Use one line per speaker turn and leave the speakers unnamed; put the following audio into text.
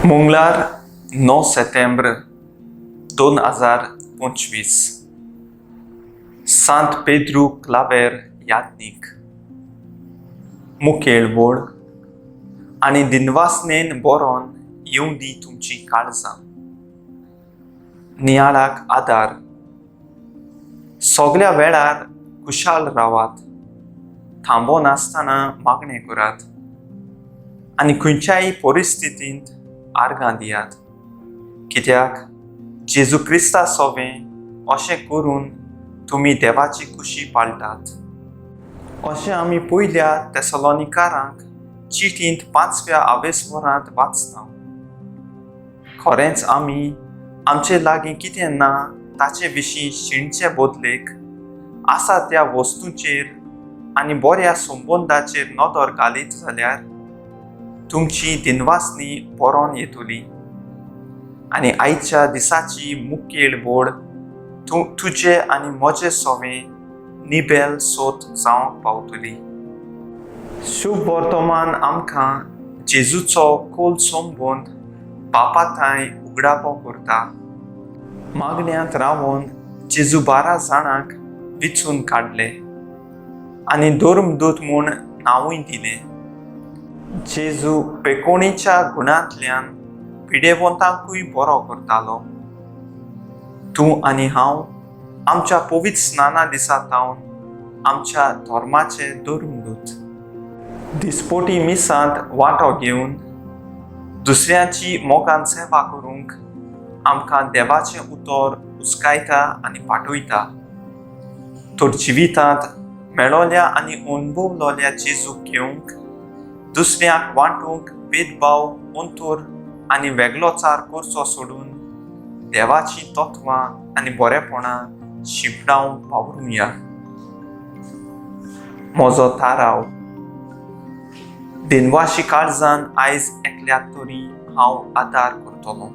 मंगळार 9 September 2025 सांत पेद्रू क्लावेर यादनीक मुखेल board आनी दिनवासनेन बरोवन येवं दी तुमची काळजां नियाळाक आदार सगळ्या वेळार खुशाल रावात थांबो नासतना मागणें करात आनी खंयच्याय परिस्थितींत आर्गां दियात कित्याक जेजू क्रिस्ता सोबें अशें करून तुमी देवाची खुशी पाळटात अशें आमी पयल्या तेसलोनिकारांक चिठींत 5व्या आवेसवरांत वाचता खरेंच आमी आमचे लागीं कितें ना ताचे विशीं शिणचे बदलेक आसा त्या वस्तूंचेर आनी बऱ्या संबंदाचेर नदर घालीत जाल्यार तुमची दिनवासनी बरोवन येतली आनी आयच्या दिसाची मुखेल बोड तुजे आनी म्हजे सोबें निबेल सोत जावंक पावतली शुभ वर्तमान आमकां जेजूचो खोल संबंद बापाथाय उगडापो करता मागण्यांत रावून जेजू 12 जाणांक विचून काडले आनी धर्मदूत म्हूण नांवूय दिलें जेजू पेकोणीच्या गुणांतल्यान पिडेवंतांकूय बरो करतालो तूं आनी हांव आमच्या पवित्र स्नाना दिसा तावन आमच्या धर्माचे धर्मदूत दिसपोटी मिसांत वांटो घेवन दुसऱ्यांची मोगान सेवा करूंक आमकां देवाचें उतर उस्कायता आनी पाठयता तर जिवितांत मेळोल्या आनी अणभवलोल्या जेजूक घेवंक दुसऱ्यांक वांटूंक भेदभाव अंतर आनी वेगळोचार करचो सोडून देवाची तत्वां आनी बरेपणां शिंपडावंक वावरुया म्हजो थाराव दिनवाशी काळजान आयज एकल्याक तरी हांव आदार करतलों